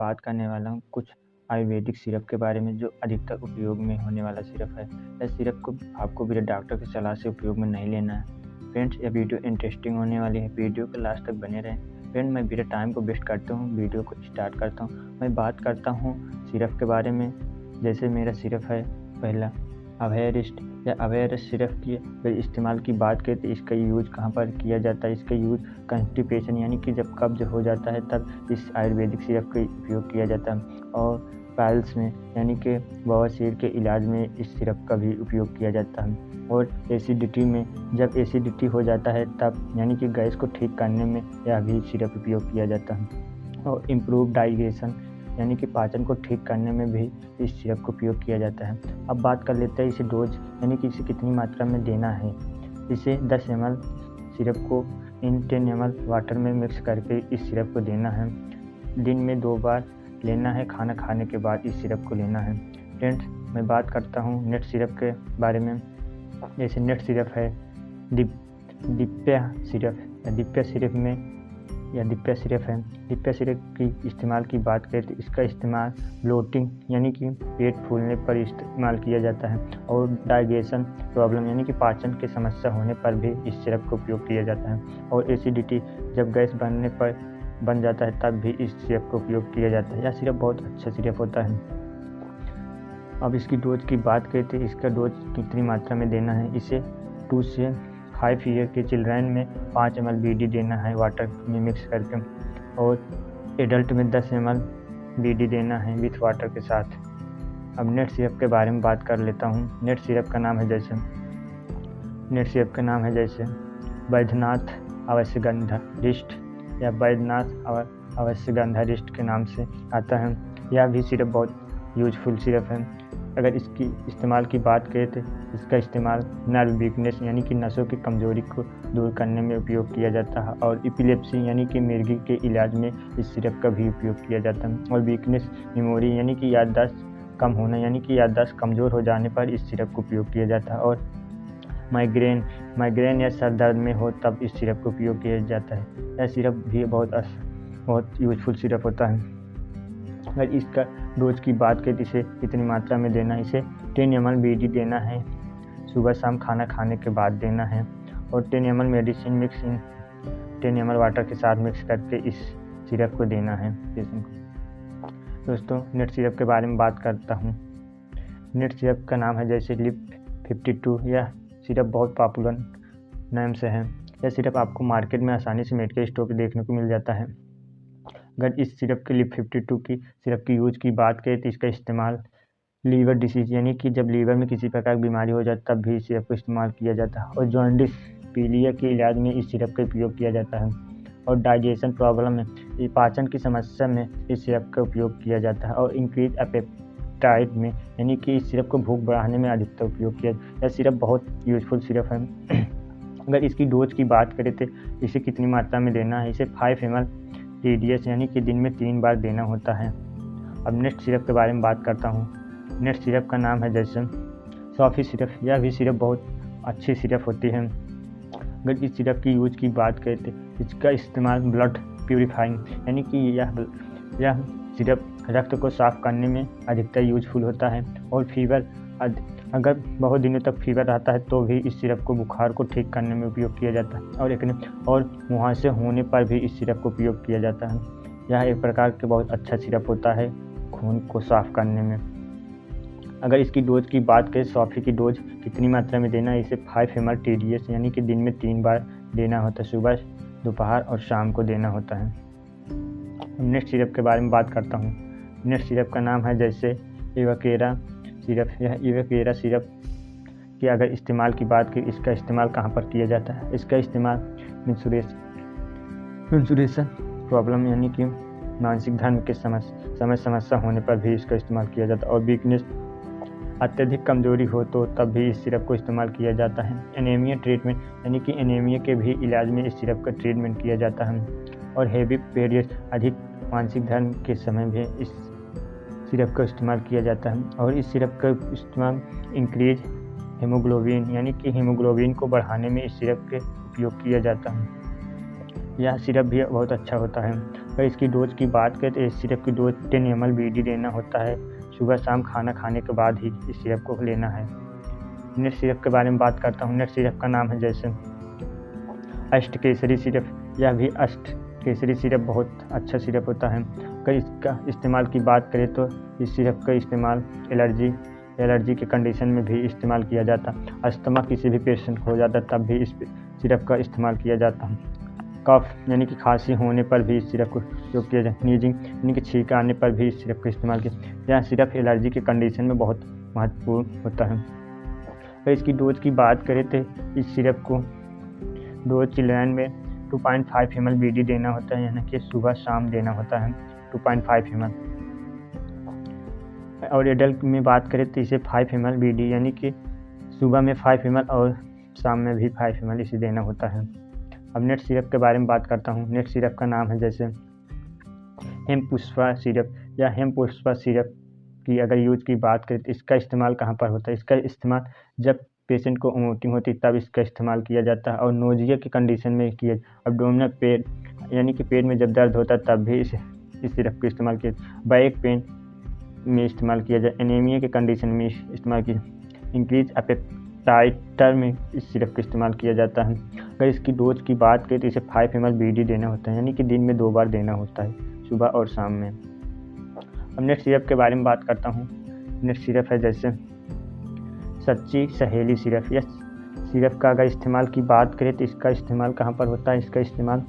बात करने वाला हूँ कुछ आयुर्वेदिक सिरप के बारे में, जो अधिकतर उपयोग में होने वाला सिरप है। इस सिरप को आपको बिना डॉक्टर की सलाह से उपयोग में नहीं लेना है। फ्रेंड्स, यह वीडियो इंटरेस्टिंग होने वाली है, वीडियो के लास्ट तक बने रहें। फ्रेंड, मैं बिना टाइम को वेस्ट करता हूँ, वीडियो को स्टार्ट करता हूँ। मैं बात करता हूँ सिरप के बारे में। जैसे मेरा सिरप है पहला अभयरिस्ट या अभयरिस्ट सिरप की इस्तेमाल की बात करें तो इसका यूज कहाँ पर किया जाता है। इसका यूज कॉन्स्टिपेशन यानी कि जब कब्ज हो जाता है तब इस आयुर्वेदिक सिरप का उपयोग किया जाता है, और पाइल्स में यानी कि बवासीर के इलाज में इस सिरप का भी उपयोग किया जाता है, और एसिडिटी में जब एसिडिटी हो जाता है तब यानी कि गैस को ठीक करने में यह भी सिरप उपयोग किया जाता है, और इम्प्रूव डाइजेशन यानी कि पाचन को ठीक करने में भी इस सिरप का उपयोग किया जाता है। अब बात कर लेते हैं इसे डोज यानी कि इसे कितनी मात्रा में देना है। इसे 10 ml सिरप को इन 10 ml वाटर में मिक्स करके इस सिरप को देना है। दिन में 2 बार लेना है, खाना खाने के बाद इस सिरप को लेना है। फ्रेंड्स, मैं बात करता हूँ नेट सिरप के बारे में। जैसे नेट सिरप है डिप्या सिरप की इस्तेमाल की बात करें तो इसका इस्तेमाल ब्लोटिंग यानी कि पेट फूलने पर इस्तेमाल किया जाता है, और डाइजेशन प्रॉब्लम यानी कि पाचन की समस्या होने पर भी इस सिरप का उपयोग किया जाता है, और एसिडिटी जब गैस बन जाता है तब भी इस सिरप का उपयोग किया जाता है। यह सिरप बहुत अच्छा सिरप होता है। अब इसकी डोज की बात करें तो इसका डोज कितनी मात्रा में देना है। इसे 2 से 5 ईयर के चिल्ड्रन में 5 ml BD देना है वाटर में मिक्स करके, और एडल्ट में 10 ml BD देना है विथ वाटर के साथ। अब नेट सिरप के बारे में बात कर लेता हूँ। नेट सिरप का नाम है जैसे वैद्यनाथ अवश्यगंधारिष्ट या वैद्यनाथ अवश्यगंधारिष्ट के नाम से आता है। यह भी सिरप बहुत यूजफुल सिरप है। अगर इसकी इस्तेमाल की बात करें तो इसका इस्तेमाल नर्व वीकनेस यानी कि नसों की कमजोरी को दूर करने में उपयोग किया जाता है, और एपिलेप्सी यानी कि मिर्गी के इलाज में इस सिरप का भी उपयोग किया जाता है, और वीकनेस मेमोरी यानी कि याददाश्त कम होना यानी कि याददाश्त कमज़ोर हो जाने पर इस सिरप का उपयोग किया जाता है, और माइग्रेन या सर दर्द में हो तब इस सिरप का उपयोग किया जाता है। यह सिरप भी बहुत यूजफुल सिरप होता है। अगर इसका डोज की बात करें तो इसे कितनी मात्रा में देना है। इसे 10 ml BD देना है, सुबह शाम खाना खाने के बाद देना है, और 10 ml medicine mix in 10 ml water के साथ मिक्स करके इस सिरप को देना है पेशेंट को। दोस्तों, नेट सिरप के बारे में बात करता हूँ। नेट सिरप का नाम है जैसे लिप 52। यह सिरप बहुत पॉपुलर नाम से है। यह सिरप आपको मार्केट में आसानी से मेडिकल स्टोर पर देखने को मिल जाता है। अगर इस सिरप के लिप 52 की सिरप की यूज की बात करें तो इसका इस्तेमाल लीवर डिसीज यानी कि जब लीवर में किसी प्रकार की बीमारी हो जाए तब भी इस सिरप का इस्तेमाल किया जाता है, और जॉन्डिस पीलिया के इलाज में इस सिरप का उपयोग किया जाता है, और डाइजेशन प्रॉब्लम में पाचन की समस्या में इस सिरप का उपयोग किया जाता है, और इंक्रीज एपेटाइट में यानी कि इस सिरप को भूख बढ़ाने में अधिकतर उपयोग किया। यह सिरप बहुत यूजफुल सिरप है। अगर इसकी डोज की बात करें तो इसे कितनी मात्रा में देना है। इसे 5 ml TDS यानी कि दिन में 3 बार देना होता है। अब नेट सिरप के बारे में बात करता हूँ। नेट सिरप का नाम है जैसे सॉफी सिरप। यह भी सिरप बहुत अच्छी सिरप होती है। अगर इस सिरप की यूज की बात करें तो इसका इस्तेमाल ब्लड प्यूरिफाइंग यानी कि यह सिरप रक्त को साफ करने में अधिकतर यूजफुल होता है, और फीवर अगर बहुत दिनों तक फीवर रहता है तो भी इस सिरप को बुखार को ठीक करने में उपयोग किया जाता है, और मुहासे होने पर भी इस सिरप का उपयोग किया जाता है। यह एक प्रकार के बहुत अच्छा सिरप होता है खून को साफ करने में। अगर इसकी डोज की बात करें, सॉफी की डोज कितनी मात्रा में देना है। इसे 5 ml TDS यानी कि दिन में 3 बार देना होता है, सुबह, दोपहर और शाम को देना होता है। नेट सिरप के बारे में बात करता हूँ। नेट सिरप का नाम है जैसे एवोकेरा सिरप। यह एवोकेरा सिरप की अगर इस्तेमाल की बात करें, इसका इस्तेमाल कहाँ पर किया जाता है। इसका इस्तेमाल मेंस्ट्रुएशन प्रॉब्लम यानी कि मानसिक धर्म के समस्या होने पर भी इसका इस्तेमाल किया जाता है, और वीकनेस अत्यधिक कमजोरी हो तो तब भी इस सिरप को इस्तेमाल किया जाता है। एनीमिया ट्रीटमेंट यानी कि एनीमिया के भी इलाज में इस सिरप का ट्रीटमेंट किया जाता है, और हेवी पीरियड अधिक मानसिक धर्म के समय भी इस सिरप का इस्तेमाल किया जाता है, और इस सिरप का इस्तेमाल इंक्रीज हीमोग्लोबिन यानी कि हीमोग्लोबिन को बढ़ाने में इस सिरप के उपयोग किया जाता है। यह सिरप भी बहुत अच्छा होता है। अगर इसकी डोज की बात करें तो इस सिरप की डोज 10 ml BD देना होता है। सुबह शाम खाना खाने के बाद ही इस सिरप को लेना है। नेट सिरप के बारे में बात करता हूँ। नेट सिरप का नाम है जैसे अष्ट केसरी सिरप। यह भी अष्ट केसरी सिरप बहुत अच्छा सिरप होता है। अगर इसका इस्तेमाल की बात करें तो इस सिरप का इस्तेमाल एलर्जी के कंडीशन में भी इस्तेमाल किया जाता है। अस्थमा किसी भी पेशेंट को हो जाता तब भी इस सिरप का इस्तेमाल किया जाता है। कफ यानी कि खांसी होने पर भी इस सिरप को उपयोग किया जाता है। नीजिंग यानी कि छींक आने पर भी इस सिरप का इस्तेमाल किया। यह सिरप एलर्जी के कंडीशन में बहुत महत्वपूर्ण होता है। अगर इसकी डोज की बात करें तो इस सिरप को डोज चिल्ड्रन में 2.5 ml BD देना होता है, यानी कि सुबह शाम देना होता है 2.5 ml। और एडल्ट में बात करें तो इसे 5 ml BD यानी कि सुबह में 5 ml और शाम में भी 5 ml इसे देना होता है। अब नेट सिरप के बारे में बात करता हूँ। नेट सिरप का नाम है जैसे हेमपुष्पा सिरप या हेमपुष्पा सिरप की अगर यूज की बात करें तो इसका इस्तेमाल कहाँ पर होता है? इसका इस्तेमाल जब पेशेंट को वोमिटिंग होती तब इसका इस्तेमाल किया जाता है और नोजिया की कंडीशन में किया। अब्डोमिनल पेट यानी कि पेट में जब दर्द होता है तब भी इस सिरप का इस्तेमाल किया। बैक पेन में इस्तेमाल किया जाए, एनीमिया के कंडीशन में इस्तेमाल किया। इंक्रीज एपेटाइटर में इस सिरप का इस्तेमाल किया जाता है। अगर इसकी डोज की बात करें तो इसे 5 ml BD देना होता है, यानी कि दिन में 2 बार देना होता है, सुबह और शाम में। अब नेट सिरप के बारे में बात करता हूँ। नेट सिरप है जैसे सच्ची सहेली सिरप। यह सिरप का अगर इस्तेमाल की बात करें तो इसका इस्तेमाल कहाँ पर होता है? इसका इस्तेमाल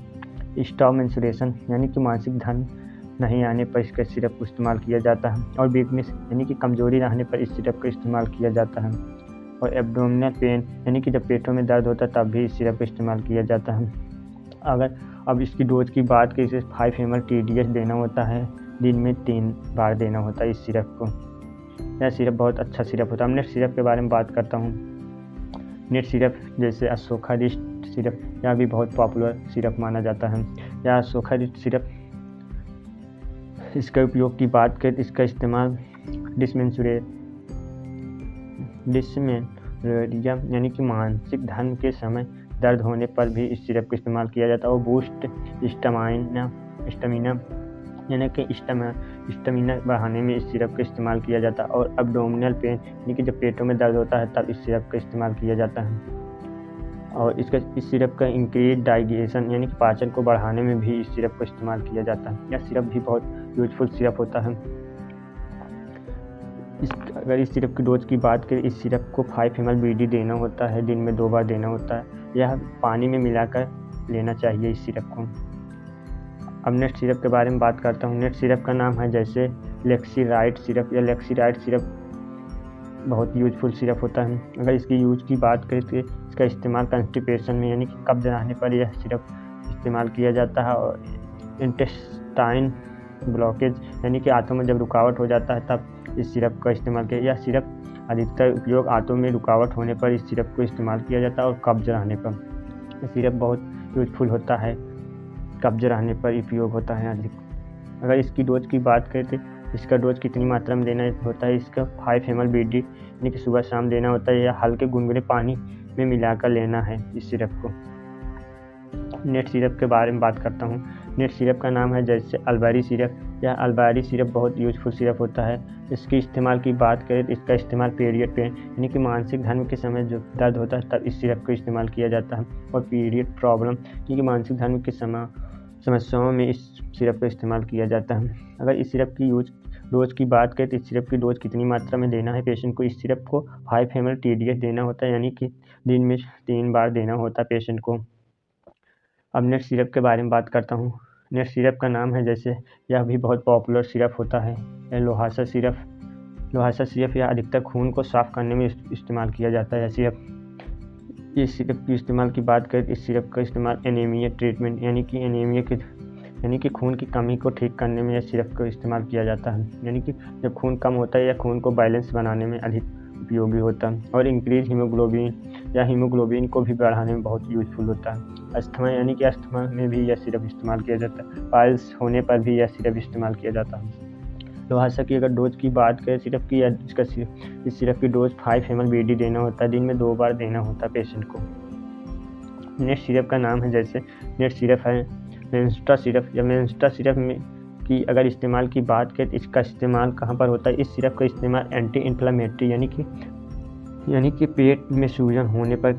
स्टॉप मेंस्ट्रुएशन यानी कि मासिक धर्म नहीं आने पर इसका सिरप को इस्तेमाल किया जाता है और वीकनेस यानी कि कमजोरी रहने पर इस सिरप का इस्तेमाल किया जाता है। और एब्डोमिनल पेन यानी कि जब पेटों में दर्द होता है तब भी इस सिरप का इस्तेमाल किया जाता है। अगर अब इसकी डोज की बात करें इसे 5 ml TDS देना होता है, दिन में 3 बार देना होता है इस सिरप को। यह सिरप बहुत अच्छा सिरप होता है। नेट सिरप के बारे में बात करता हूँ। नेट सिरप जैसे अशोकारिस्ट सिरप, यह भी बहुत पॉपुलर सिरप माना जाता है। यह अशोकारिस्ट सिरप, इसका उपयोग की बात करें तो इसका इस्तेमाल डिस्मेनोरेया यानी कि मासिक धर्म के समय दर्द होने पर भी इस सिरप का इस्तेमाल किया जाता है और बूस्ट स्टेमिना यानी कि स्टेमिना बढ़ाने में इस सिरप का इस्तेमाल किया जाता है। और अब्डोमिनल पेन यानी कि जब पेटों में दर्द होता है तब इस सिरप का इस्तेमाल किया जाता है। और इस सिरप का इंक्रीज डाइजेशन यानी कि पाचन को बढ़ाने में भी इस सिरप का इस्तेमाल किया जाता है। यह सिरप भी बहुत यूजफुल सिरप होता है। अगर इस सिरप की डोज की बात करें, इस सिरप को 5 ml BD देना होता है, दिन में 2 बार देना होता है। यह पानी में मिलाकर लेना चाहिए इस सिरप को। अब नेट सिरप के बारे में बात करता हूँ। नेट सिरप का नाम है जैसे लेक्सीराइड सिरप। या लेक्सीराइड सिरप बहुत यूजफुल सिरप होता है। अगर इसकी यूज की बात करें तो इसका इस्तेमाल कंस्टिपेशन में यानी कि कब्ज रहने पर यह सिरप इस्तेमाल किया जाता है। और इंटेस्टाइन ब्लॉकेज यानी कि आंतों में जब रुकावट हो जाता है तब इस सिरप का इस्तेमाल किया। यह सिरप अधिकतर उपयोग आंतों में रुकावट होने पर इस सिरप को इस्तेमाल किया जाता है और कब्ज रहने पर। यह सिरप बहुत यूजफुल होता है, कब्ज रहने पर उपयोग होता है अधिक। अगर इसकी डोज की बात करें तो इसका डोज कितनी मात्रा में देना होता है? इसका 5 ml BD यानी कि सुबह शाम देना होता है या हल्के गुनगुने पानी में मिलाकर लेना है इस सिरप को। नेट सिरप के बारे में बात करता हूँ। नेट सिरप का नाम है जैसे अल्बारी सिरप। यह अल्बारी सिरप बहुत यूजफुल सिरप होता है। इसके इस्तेमाल की बात करें तो इसका इस्तेमाल पीरियड पेन यानी कि मानसिक धर्म के समय जो दर्द होता है तब इस सिरप का इस्तेमाल किया जाता है। और पीरियड प्रॉब्लम यानी कि मानसिक धर्म के समस्याओं में इस सिरप का इस्तेमाल किया जाता है। अगर इस सिरप की डोज की बात करें तो इस सिरप की डोज कितनी मात्रा में देना है पेशेंट को? इस सिरप को 5 ml TDS देना होता है, यानी कि दिन में 3 बार देना होता है पेशेंट को। अब नेट सिरप के बारे में बात करता हूँ। नेट सिरप का नाम है जैसे यह भी बहुत पॉपुलर सिरप होता है। यह लोहासा सिरप यह अधिकतर खून को साफ करने में इस्तेमाल किया जाता है। इस सिरप की इस्तेमाल की बात करें तो इस सिरप का इस्तेमाल एनीमिया ट्रीटमेंट यानी कि खून की कमी को ठीक करने में यह सिरप का इस्तेमाल किया जाता है। यानी कि जब खून कम होता है या खून को बैलेंस बनाने में अधिक उपयोगी होता है। और इंक्रीज हीमोग्लोबिन को भी बढ़ाने में बहुत यूजफुल होता है। अस्थमा यानी कि अस्थमा में भी यह सिरप इस्तेमाल किया जाता है। पाइल्स होने पर भी यह सिरप इस्तेमाल किया जाता है। लोहासा की अगर डोज की बात करें सिरप की, इस सिरप की डोज 5 ml BD देना होता है, दिन में 2 बार देना होता है पेशेंट को। नेक्स्ट सिरप का नाम है जैसे नेक्स्ट सिरप है मेंस्टा सिरप। या मेंस्टा सिरप में की अगर इस्तेमाल की बात करें तो इसका इस्तेमाल कहाँ पर होता है? इस सिरप का इस्तेमाल एंटी इन्फ्लेमेटरी यानी कि पेट में सूजन होने पर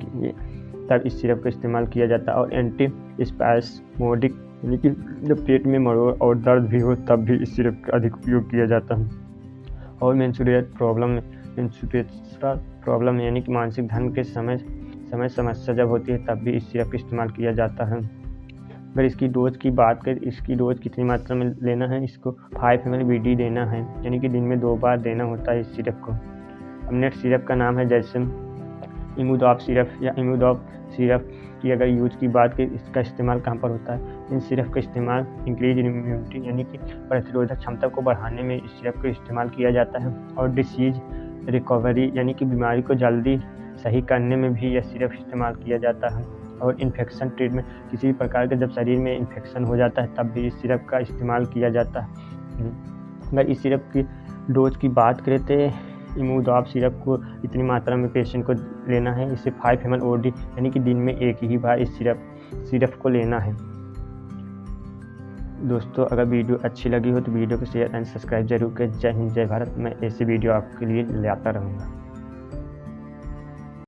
तब इस सिरप का इस्तेमाल किया जाता है, और एंटी स्पैस्मोडिक यानी कि जब पेट में मरोड़ और दर्द भी हो तब भी इस सिरप का अधिक उपयोग किया जाता है। और मेंस्ट्रुअल प्रॉब्लम यानी कि मासिक धर्म के समय समस्या जब होती है तब भी इस सिरप का इस्तेमाल किया जाता है। अगर इसकी डोज की बात करें, इसकी डोज कितनी मात्रा में लेना है? इसको 5 ml BD देना है, यानी कि दिन में 2 बार देना होता है इस सिरप को। अब नेक्स्ट सिरप का नाम है जैसे इमूडॉप सिरप। या इमूडॉप सिरप की अगर यूज की बात करें, इसका इस्तेमाल कहाँ पर होता है? इन सिरप का इस्तेमाल इंक्रीज इम्यूनिटी यानी कि प्रतिरोधक क्षमता को बढ़ाने में इस सिरप का इस्तेमाल किया जाता है, और डिसीज रिकवरी यानी कि बीमारी को जल्दी सही करने में भी यह सिरप इस्तेमाल किया जाता है, और इन्फेक्शन ट्रीटमेंट किसी भी प्रकार के जब शरीर में इन्फेक्शन हो जाता है तब भी इस सिरप का इस्तेमाल किया जाता है। अगर इस सिरप की डोज की बात करें तो इमूडॉप सिरप को इतनी मात्रा में पेशेंट को लेना है, इसे 5 ml OD यानी कि दिन में एक ही बार इस सिरप को लेना है। दोस्तों, अगर वीडियो अच्छी लगी हो तो वीडियो को शेयर एंड सब्सक्राइब जरूर करें। जय हिंद, जय भारत। मैं ऐसी वीडियो आपके लिए लाता रहूँगा।